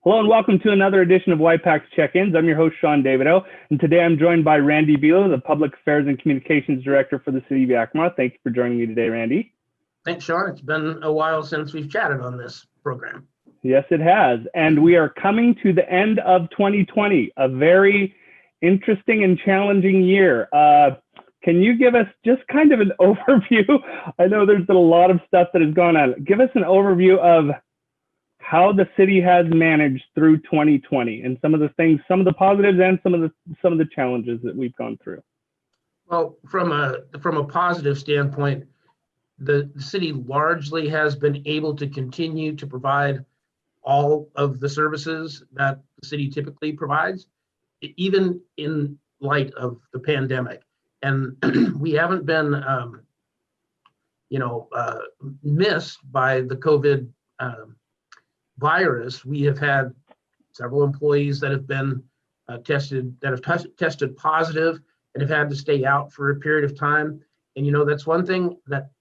Hello and welcome to another edition of Y-PAC Check-ins. I'm your host, Sean Davido, and today I'm joined by Randy Beeler, the Public Affairs and Communications Director for the City of Yakima. Thank you for joining me today, Randy. Thanks, Sean. It's been a while since we've chatted on this program. Yes, it has. And we are coming to the end of 2020, a very interesting and challenging year. Can you give us just kind of an overview? I know there's been a lot of stuff that has gone on. Give us an overview of how the city has managed through 2020 and some of the things, some of the positives and some of the challenges that we've gone through. Well, from a positive standpoint, the city largely has been able to continue to provide all of the services that the city typically provides, even in light of the pandemic. And we haven't been, missed by the COVID virus. We have had several employees that have been tested positive and have had to stay out for a period of time. And that's one thing that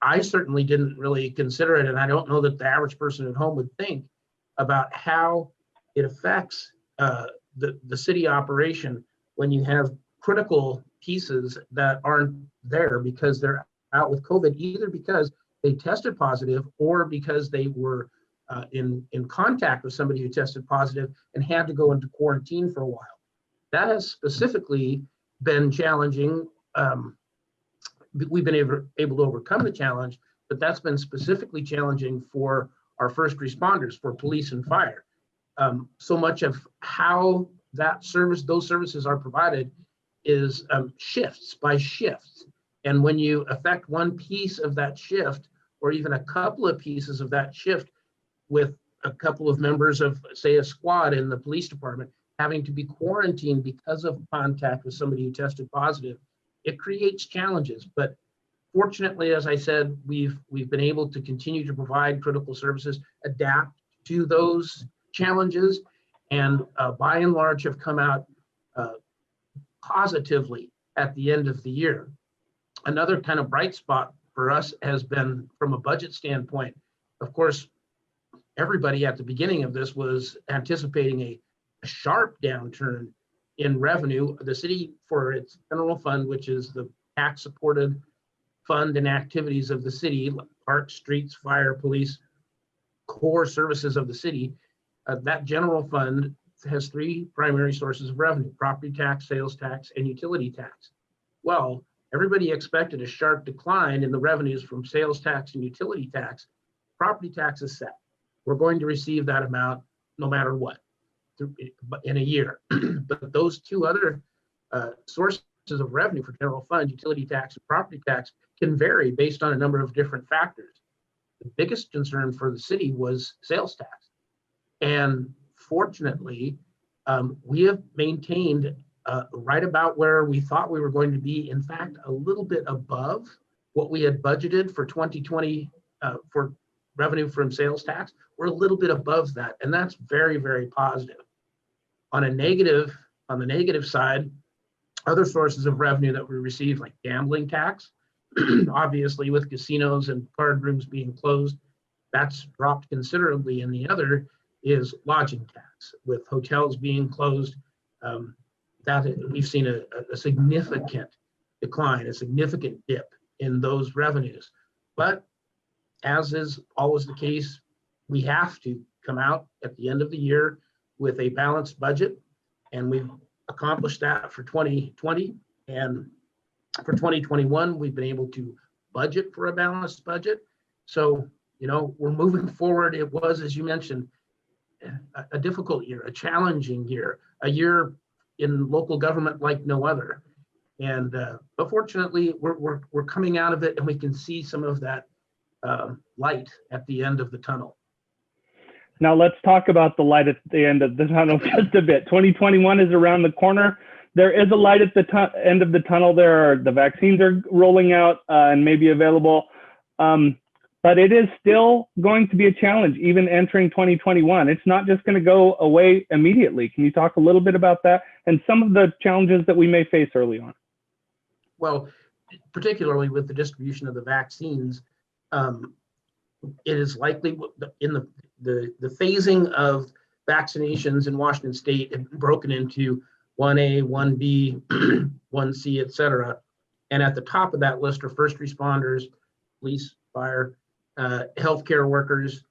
I certainly didn't really consider it, and I don't know that the average person at home would think about how it affects the city operation when you have critical pieces that aren't there because they're out with COVID, either because they tested positive or because they were in contact with somebody who tested positive and had to go into quarantine for a while. That has specifically been challenging. We've been able to overcome the challenge, but that's been specifically challenging for our first responders, for police and fire. So much of how those services are provided is shifts by shifts. And when you affect one piece of that shift, or even a couple of pieces of that shift, with a couple of members of, say, a squad in the police department having to be quarantined because of contact with somebody who tested positive, it creates challenges. But fortunately, as I said, we've been able to continue to provide critical services, adapt to those challenges, and by and large have come out positively at the end of the year. Another kind of bright spot for us has been from a budget standpoint. Of course, everybody at the beginning of this was anticipating a sharp downturn in revenue. The city, for its general fund, which is the tax-supported fund and activities of the city, parks, streets, fire, police, core services of the city, that general fund has three primary sources of revenue: property tax, sales tax, and utility tax. Well, everybody expected a sharp decline in the revenues from sales tax and utility tax. Property tax is set. We're going to receive that amount no matter what in a year. But those two other sources of revenue for general fund, utility tax and property tax, can vary based on a number of different factors. The biggest concern for the city was sales tax. And fortunately, we have maintained right about where we thought we were going to be. In fact, a little bit above what we had budgeted for 2020 for revenue from sales tax. We're a little bit above that, and that's very, very positive. On the negative side, other sources of revenue that we receive, like gambling tax, obviously with casinos and card rooms being closed, that's dropped considerably. And the other is lodging tax, with hotels being closed. That we've seen a significant decline, a significant dip in those revenues. But as is always the case, we have to come out at the end of the year with a balanced budget, and we've accomplished that for 2020. And for 2021, we've been able to budget for a balanced budget. So, we're moving forward. It was, as you mentioned, a difficult year, a challenging year, a year in local government like no other. And but fortunately, we're coming out of it, and we can see some of that light at the end of the tunnel. Now let's talk about the light at the end of the tunnel just a bit. 2021 is around the corner. There is a light at the end of the tunnel. The vaccines are rolling out and maybe available, but it is still going to be a challenge even entering 2021. It's not just going to go away immediately. Can you talk a little bit about that and some of the challenges that we may face early on? Well, particularly with the distribution of the vaccines, it is likely in phasing of vaccinations in Washington State have been broken into 1A, 1B, 1C, et cetera. And at the top of that list are first responders, police, fire, healthcare workers,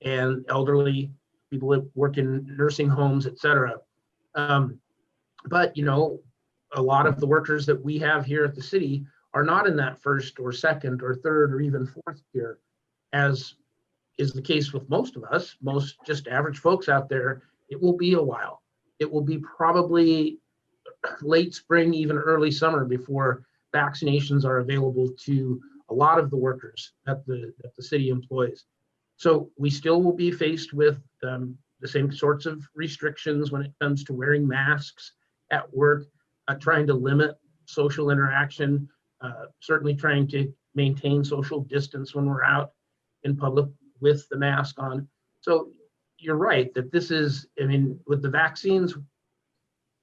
and elderly people that work in nursing homes, et cetera. But, a lot of the workers that we have here at the city are not in that first or second or third or even fourth tier, as is the case with most of us, most just average folks out there. It will be a while. It will be probably late spring, even early summer before vaccinations are available to a lot of the workers that the city employs. So we still will be faced with the same sorts of restrictions when it comes to wearing masks at work, trying to limit social interaction, certainly trying to maintain social distance when we're out in public with the mask on. So you're right that this is, with the vaccines,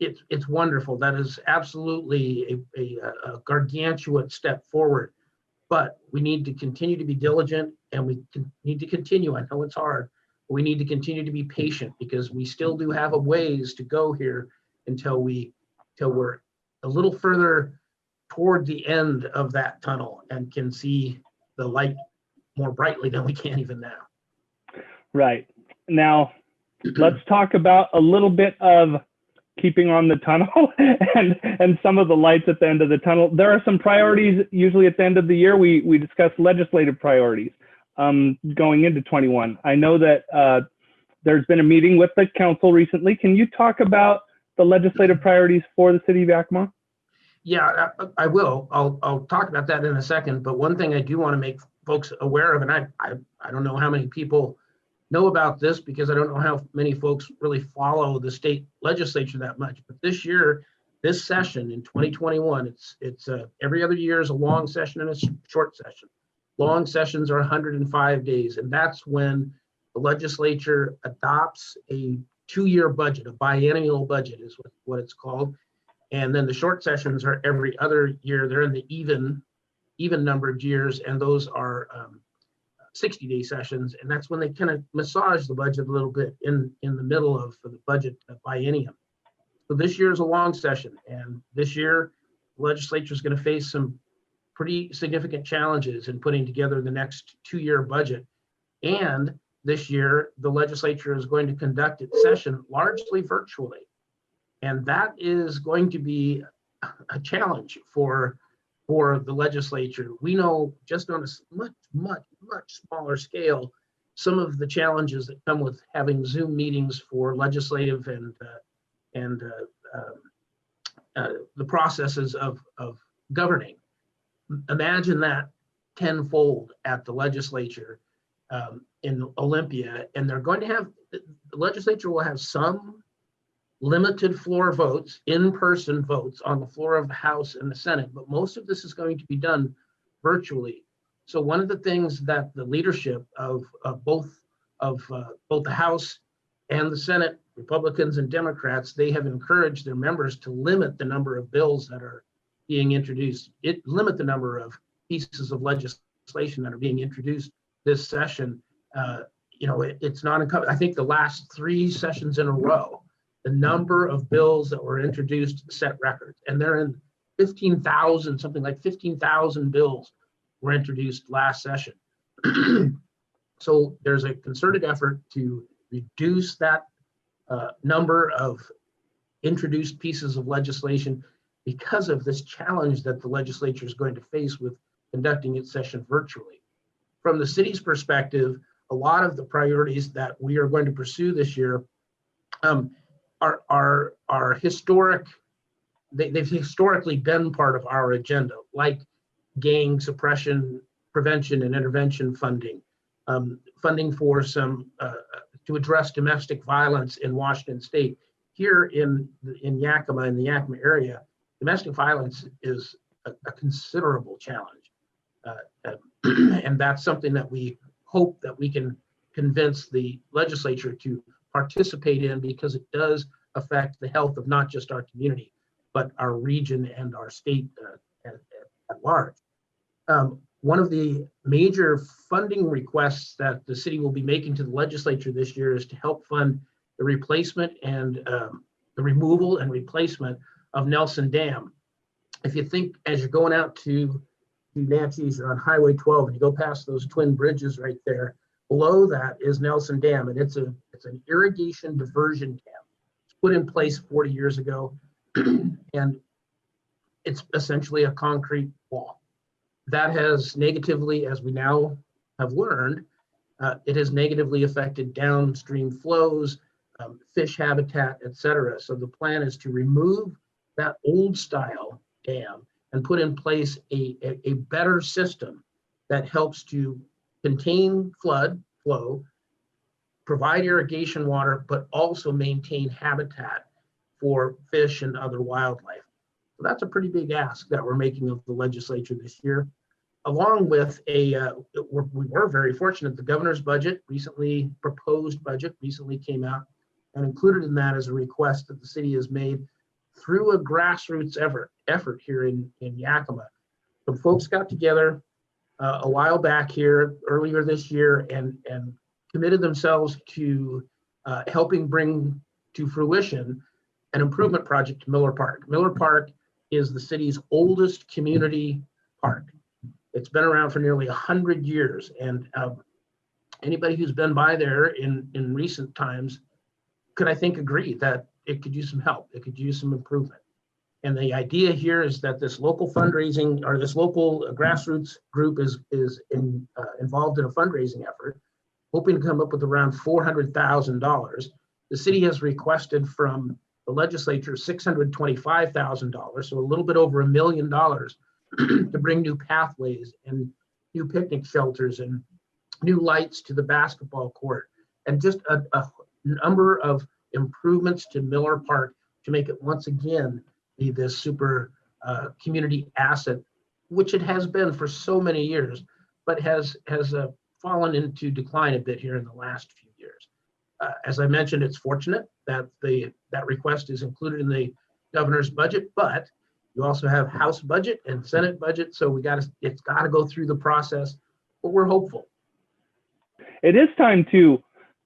it's wonderful. That is absolutely a gargantuan step forward. But we need to continue to be diligent, and we need to continue. I know it's hard, but we need to continue to be patient, because we still do have a ways to go here until we're a little further toward the end of that tunnel and can see the light more brightly than we can even now. Right. Now, let's talk about a little bit of keeping on the tunnel and some of the lights at the end of the tunnel. There are some priorities usually at the end of the year. We discuss legislative priorities going into 21. I know that there's been a meeting with the council recently. Can you talk about the legislative priorities for the city of Yakima? Yeah, I will. I'll talk about that in a second. But one thing I do want to make folks aware of, and I don't know how many people know about this, because I don't know how many folks really follow the state legislature that much. But this year, this session in 2021, it's every other year is a long session and a short session. Long sessions are 105 days, and that's when the legislature adopts a 2-year budget, a biennial budget is what it's called. And then the short sessions are every other year. They're in the even number of years, and those are 60-day sessions. And that's when they kind of massage the budget a little bit in the middle of the budget biennium. So this year is a long session, and this year the legislature is going to face some pretty significant challenges in putting together the next 2-year budget. And this year, the legislature is going to conduct its session largely virtually. And that is going to be a challenge for the legislature. We know, just on a much smaller scale, some of the challenges that come with having Zoom meetings for legislative and the processes of governing. Imagine that tenfold at the legislature in Olympia, and they're going to have, the legislature will have some limited floor votes, in-person votes on the floor of the House and the Senate, but most of this is going to be done virtually. So one of the things that the leadership of both the House and the Senate, Republicans and Democrats, they have encouraged their members to limit the number of bills that are being introduced. Limit the number of pieces of legislation that are being introduced this session. It's not uncommon. I think the last 3 sessions in a row, the number of bills that were introduced set records, and they're in 15,000, something like 15,000 bills were introduced last session. So there's a concerted effort to reduce that number of introduced pieces of legislation because of this challenge that the legislature is going to face with conducting its session virtually. From the city's perspective, a lot of the priorities that we are going to pursue this year are historic. They've historically been part of our agenda, like gang suppression, prevention and intervention funding, funding for some to address domestic violence in Washington State. Here in Yakima, in the Yakima area, domestic violence is a considerable challenge, and that's something that we hope that we can convince the legislature to participate in, because it does affect the health of not just our community, but our region and our state at large. One of the major funding requests that the city will be making to the legislature this year is to help fund the replacement and the removal and replacement of Nelson Dam. If you think as you're going out to Natchez on Highway 12, and you go past those twin bridges right there, below that is Nelson Dam, and it's an irrigation diversion dam. It's put in place 40 years ago, and it's essentially a concrete wall. That has negatively, as we now have learned, it has negatively affected downstream flows, fish habitat, et cetera. So the plan is to remove that old style dam and put in place a better system that helps to contain flood flow, provide irrigation water, but also maintain habitat for fish and other wildlife. So that's a pretty big ask that we're making of the legislature this year. Along with we were very fortunate, the governor's proposed budget recently came out, and included in that is a request that the city has made through a grassroots effort here in Yakima. Some folks got together a while back here, earlier this year, and committed themselves to helping bring to fruition an improvement project to Miller Park. Miller Park is the city's oldest community park. It's been around for nearly 100 years, and anybody who's been by there in recent times could, I think, agree that it could use some help. It could use some improvement. And the idea here is that this local fundraising, or this local grassroots group is involved in a fundraising effort, hoping to come up with around $400,000. The city has requested from the legislature $625,000, so a little bit over $1 million to bring new pathways and new picnic shelters and new lights to the basketball court, and just a number of improvements to Miller Park to make it once again be this super community asset, which it has been for so many years, but has fallen into decline a bit here in the last few years. As I mentioned, it's fortunate that that request is included in the governor's budget, but you also have House budget and Senate budget, so it's got to go through the process, but we're hopeful. It is time to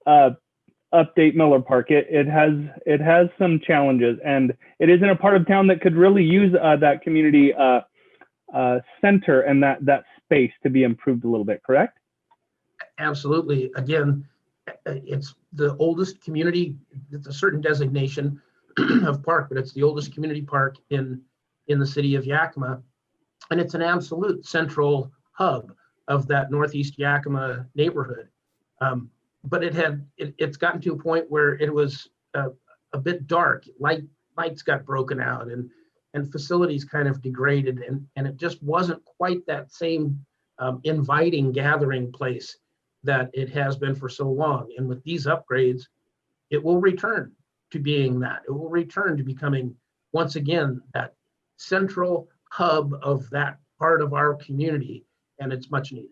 update Miller Park. It has some challenges, and it is in a part of town that could really use that community center and that space to be improved a little bit, correct? Absolutely. Again, it's the oldest community. It's a certain designation of park, but it's the oldest community park in the city of Yakima, and it's an absolute central hub of that Northeast Yakima neighborhood. But it's gotten to a point where it was a bit dark. Lights got broken out, and facilities kind of degraded, and it just wasn't quite that same inviting gathering place that it has been for so long. And with these upgrades, it will return to being that. It will return to becoming, once again, that central hub of that part of our community, and it's much needed.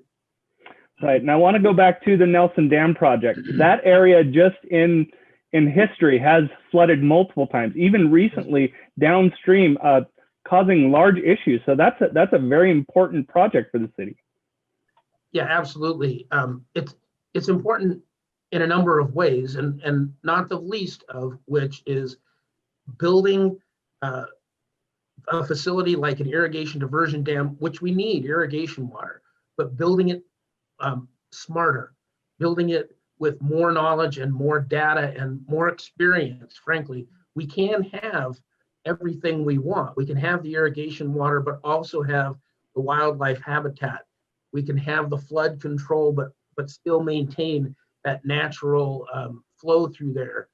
Right. And I want to go back to the Nelson Dam project. That area just in history has flooded multiple times, even recently downstream, causing large issues. So that's a very important project for the city. Yeah, absolutely. It's important in a number of ways, and not the least of which is building a facility like an irrigation diversion dam, which we need irrigation water, but building it smarter, building it with more knowledge and more data and more experience. Frankly, we can have everything we want. We can have the irrigation water, but also have the wildlife habitat. We can have the flood control, but still maintain that natural flow through there.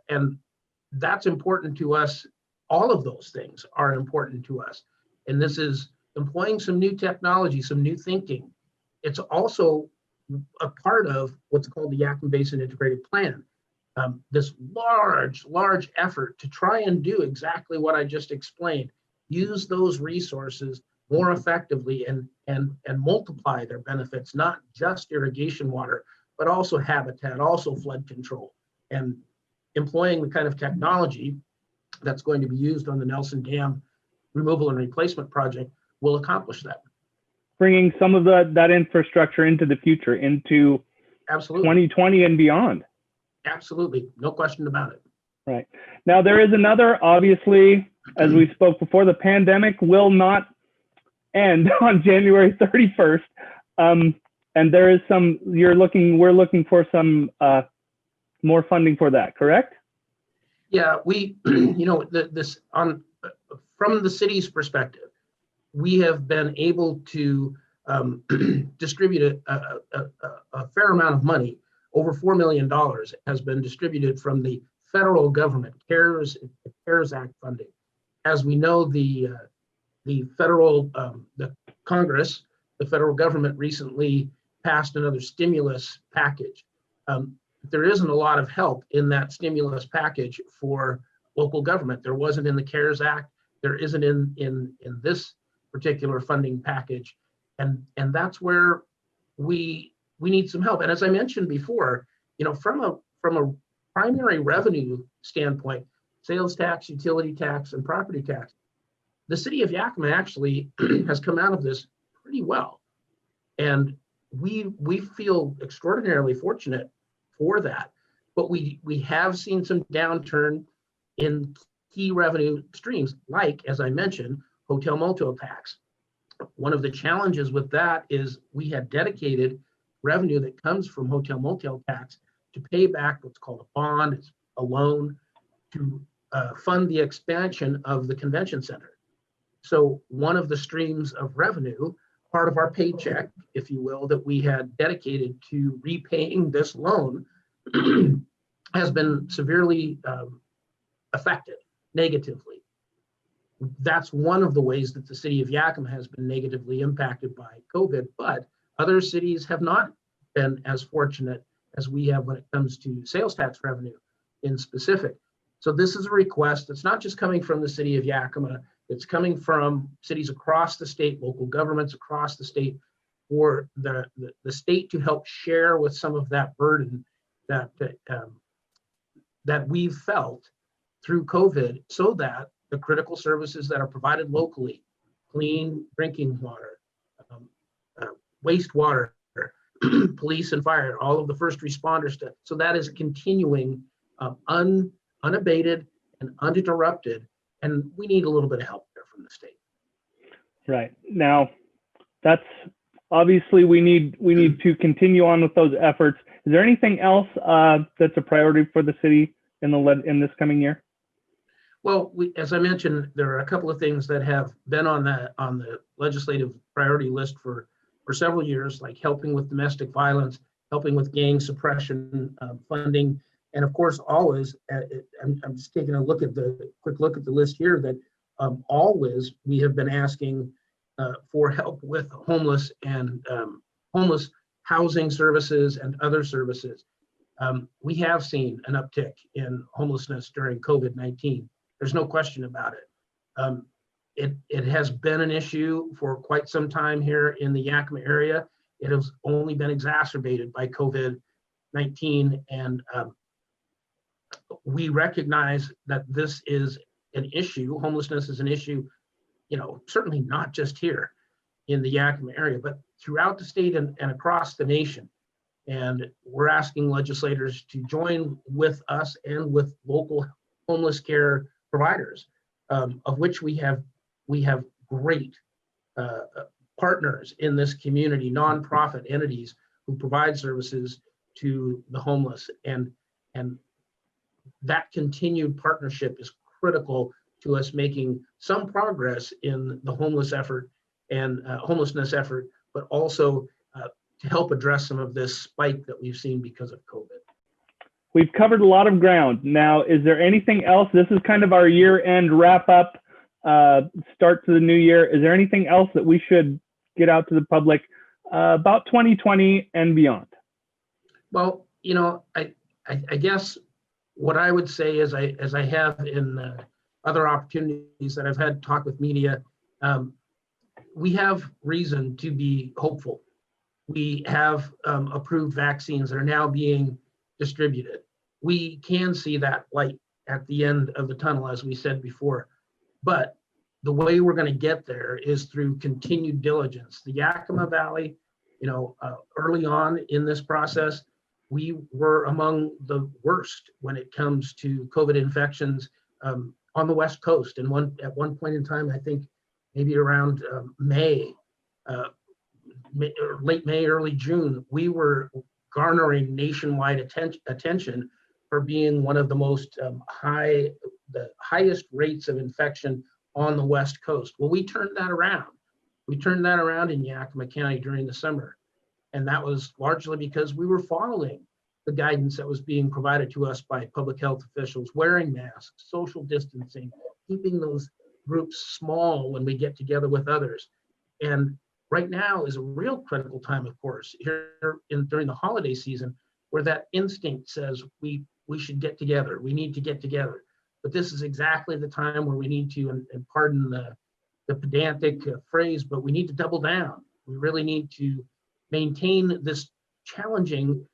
And that's important to us. All of those things are important to us. And this is employing some new technology, some new thinking. It's also a part of what's called the Yakima Basin Integrated Plan. This large effort to try and do exactly what I just explained, use those resources more effectively and multiply their benefits, not just irrigation water, but also habitat, also flood control, and employing the kind of technology that's going to be used on the Nelson Dam removal and replacement project will accomplish that. bringing some of that infrastructure into the future, into Absolutely. 2020 and beyond. Absolutely. No question about it. Right. Now, there is another, obviously, as we spoke before, the pandemic will not end on January 31st. And there is we're looking for some more funding for that, correct? Yeah, we, from the city's perspective, we have been able to distribute a fair amount of money. Over $4 million has been distributed from the federal government, CARES Act funding. As we know, the Congress, the federal government recently passed another stimulus package. There isn't a lot of help in that stimulus package for local government. There wasn't in the CARES Act. There isn't in this particular funding package, and that's where we need some help. And as I mentioned before, from a primary revenue standpoint, sales tax, utility tax, and property tax, the city of Yakima actually has come out of this pretty well, and we feel extraordinarily fortunate for that. But we have seen some downturn in key revenue streams, like, as I mentioned, hotel motel tax. One of the challenges with that is we had dedicated revenue that comes from hotel motel tax to pay back what's called a bond, it's a loan, to fund the expansion of the convention center. So one of the streams of revenue, part of our paycheck, if you will, that we had dedicated to repaying this loan has been severely affected negatively. That's one of the ways that the city of Yakima has been negatively impacted by COVID, but other cities have not been as fortunate as we have when it comes to sales tax revenue in specific. So this is a request that's not just coming from the city of Yakima, it's coming from cities across the state, local governments across the state, for the state to help share with some of that burden that we've felt through COVID, so that the critical services that are provided locally, clean drinking water, wastewater, police and fire, all of the first responder stuff, so that is continuing unabated and uninterrupted. And we need a little bit of help there from the state. Right. Now, that's obviously we need to continue on with those efforts. Is there anything else that's a priority for the city in this coming year? Well, as I mentioned, there are a couple of things that have been on the legislative priority list for several years, like helping with domestic violence, helping with gang suppression funding, and of course, always. I'm just taking a quick look at the list here. That always we have been asking for help with homeless and homeless housing services and other services. We have seen an uptick in homelessness during COVID-19. There's no question about it. It has been an issue for quite some time here in the Yakima area. It has only been exacerbated by COVID-19, and we recognize that this is an issue. Homelessness is an issue, certainly not just here in the Yakima area, but throughout the state and across the nation. And we're asking legislators to join with us and with local homeless care providers, of which we have great partners in this community, nonprofit entities who provide services to the homeless, and that continued partnership is critical to us making some progress in the homelessness effort, but also to help address some of this spike that we've seen because of COVID. We've covered a lot of ground. Now, is there anything else? This is kind of our year-end wrap-up, start to the new year. Is there anything else that we should get out to the public about 2020 and beyond? Well, I guess what I would say is, as I have in other opportunities that I've had talk with media, we have reason to be hopeful. We have approved vaccines that are now being distributed. We can see that light at the end of the tunnel, as we said before. But the way we're going to get there is through continued diligence. The Yakima Valley, early on in this process, we were among the worst when it comes to COVID infections on the West Coast. And at one point in time, I think maybe around May, late May, early June, we were garnering nationwide attention for being one of the most the highest rates of infection on the West Coast. Well, we turned that around. We turned that around in Yakima County during the summer. And that was largely because we were following the guidance that was being provided to us by public health officials, wearing masks, social distancing, keeping those groups small when we get together with others. And right now is a real critical time, of course, during the holiday season, where that instinct says we should get together, we need to get together. But this is exactly the time where we need to, and pardon the pedantic phrase, but we need to double down. We really need to maintain this challenging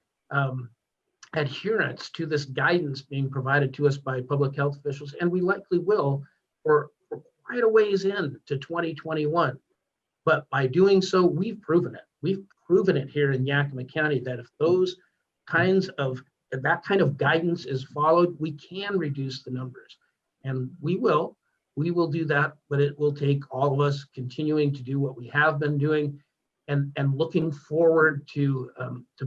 adherence to this guidance being provided to us by public health officials, and we likely will for quite a ways into 2021. But by doing so, we've proven it. We've proven it here in Yakima County that if that kind of guidance is followed, we can reduce the numbers, and we will do that. But it will take all of us continuing to do what we have been doing, and looking forward to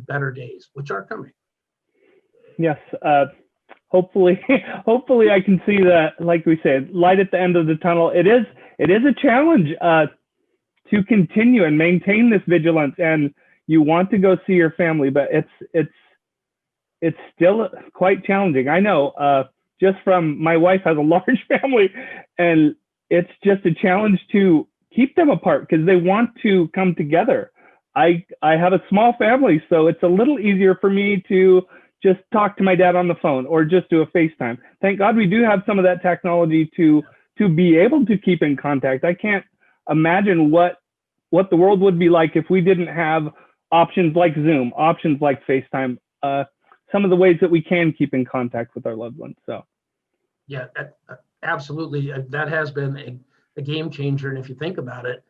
better days, which are coming. Yes, hopefully I can see that, like we said, light at the end of the tunnel. It is a challenge to continue and maintain this vigilance, and you want to go see your family, but it's still quite challenging. I know, just from my wife has a large family, and it's just a challenge to keep them apart because they want to come together. I have a small family, so it's a little easier for me to just talk to my dad on the phone or just do a FaceTime. Thank God we do have some of that technology to be able to keep in contact. I can't imagine what the world would be like if we didn't have options like Zoom, options like FaceTime, some of the ways that we can keep in contact with our loved ones. So, yeah, absolutely. That has been a game changer. And if you think about it,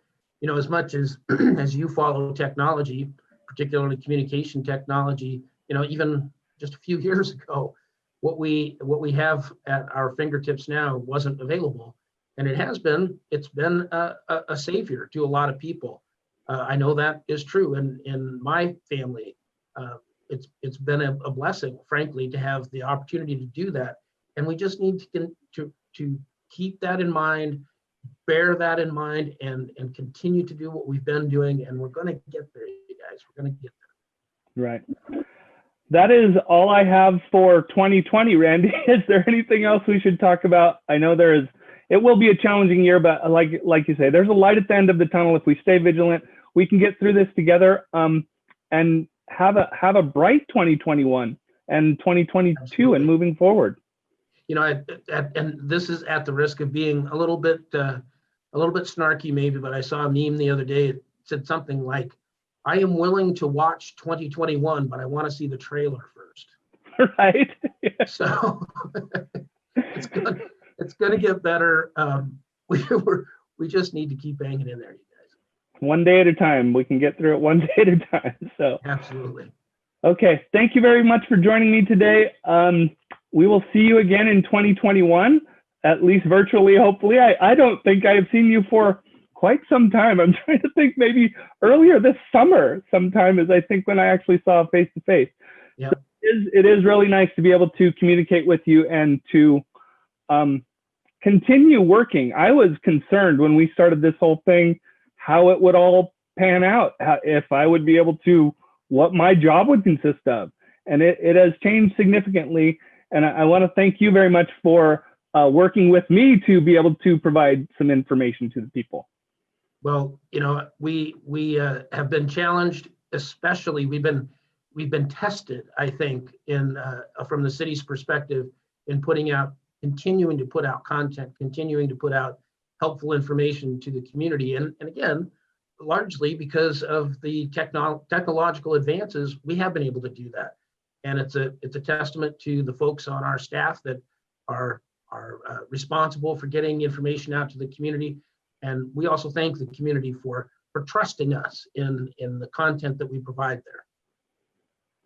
as much as as you follow technology, particularly communication technology, even just a few years ago, what we have at our fingertips now wasn't available, and it's been a savior to a lot of people. I know that is true, and in my family, it's been a blessing, frankly, to have the opportunity to do that, and we just need to keep that in mind, bear that in mind, and continue to do what we've been doing, and we're going to get there, you guys. We're going to get there. Right. That is all I have for 2020, Randy. Is there anything else we should talk about? I know it will be a challenging year, but like you say, there's a light at the end of the tunnel. If we stay vigilant, we can get through this together, and have a bright 2021 and 2022. Absolutely. And moving forward. And this is at the risk of being a little bit snarky maybe, but I saw a meme the other day. It said something like, I am willing to watch 2021, but I want to see the trailer first. Right. Yeah. So it's going to get better. We just need to keep hanging in there, you guys. One day at a time. We can get through it one day at a time. So absolutely. Okay. Thank you very much for joining me today. We will see you again in 2021, at least virtually, hopefully. I don't think I have seen you for quite some time. I'm trying to think, maybe earlier this summer sometime is I think when I actually saw face-to-face. Yeah. So it is really nice to be able to communicate with you and to continue working. I was concerned when we started this whole thing, how it would all pan out, if I would be able to, what my job would consist of. And it has changed significantly. And I want to thank you very much for working with me to be able to provide some information to the people. Well, we have been challenged, especially we've been tested, I think, in from the city's perspective in continuing to put out content, continuing to put out helpful information to the community, and again, largely because of the technological advances, we have been able to do that, and it's a testament to the folks on our staff that are responsible for getting information out to the community. And we also thank the community for trusting us in the content that we provide there.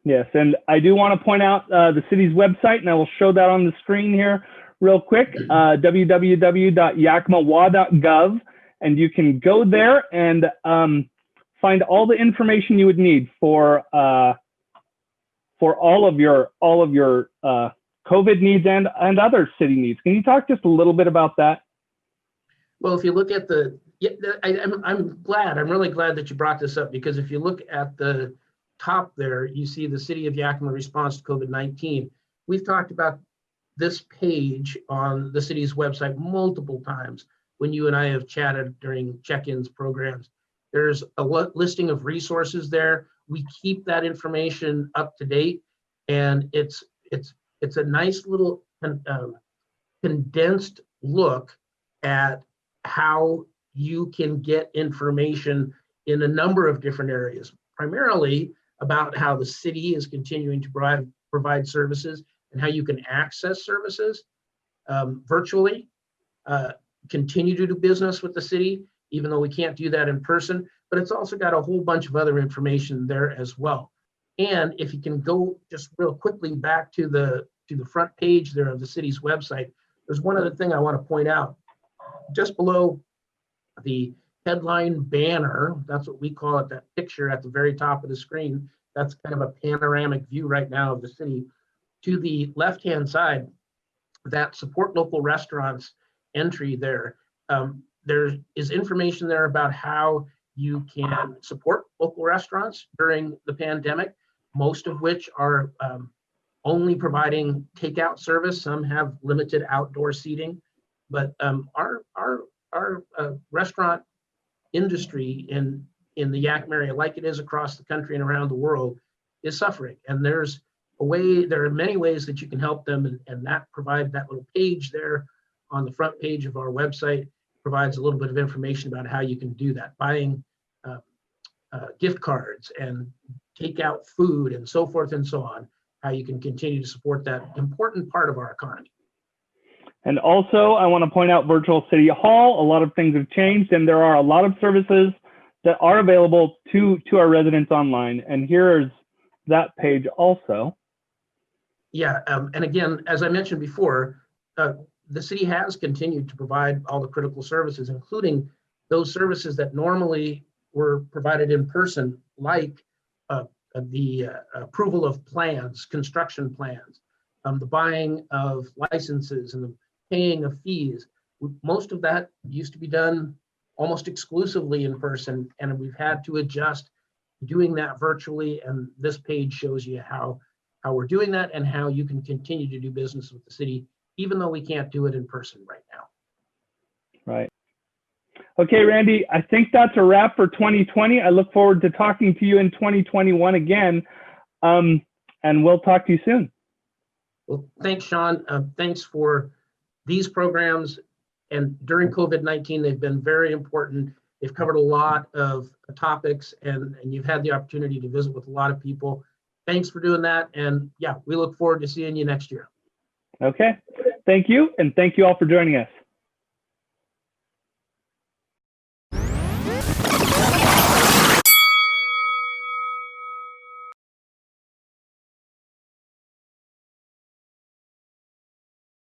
Yes, and I do want to point out the city's website, and I will show that on the screen here real quick, www.yakimawa.gov, and you can go there and find all the information you would need for all of your COVID needs and other city needs. Can you talk just a little bit about that? Well, if you look at I'm really glad that you brought this up, because if you look at the top there, you see the City of Yakima response to COVID-19. We've talked about this page on the city's website multiple times when you and I have chatted during check-ins programs. There's a listing of resources there. We keep that information up to date, and it's a nice little condensed look at how you can get information in a number of different areas, primarily about how the city is continuing to provide services and how you can access services virtually, continue to do business with the city, even though we can't do that in person. But it's also got a whole bunch of other information there as well. And if you can go just real quickly back to the front page there of the city's website, there's one other thing I want to point out. Just below the headline banner, that's what we call it, that picture at the very top of the screen, that's kind of a panoramic view right now of the city. To the left-hand side, that support local restaurants entry there, there is information there about how you can support local restaurants during the pandemic, most of which are only providing takeout service. Some have limited outdoor seating, but our restaurant industry in the Yakima area, like it is across the country and around the world, is suffering. And there are many ways that you can help them, and that little page there on the front page of our website provides a little bit of information about how you can do that, buying gift cards and takeout food and so forth and so on, how you can continue to support that important part of our economy. And also, I want to point out Virtual City Hall. A lot of things have changed, and there are a lot of services that are available to our residents online. And here is that page also. Yeah, and again, as I mentioned before, the city has continued to provide all the critical services, including those services that normally were provided in person, like the approval of plans, construction plans, the buying of licenses, and the paying of fees. Most of that used to be done almost exclusively in person, and we've had to adjust doing that virtually. And this page shows you how we're doing that and how you can continue to do business with the city, even though we can't do it in person right now. Right. Okay, Randy, I think that's a wrap for 2020. I look forward to talking to you in 2021 again, and we'll talk to you soon. Well, thanks, Sean. Thanks for these programs. And during COVID-19, they've been very important. They've covered a lot of topics, and you've had the opportunity to visit with a lot of people. Thanks for doing that. And yeah, we look forward to seeing you next year. Okay. Thank you. And thank you all for joining us.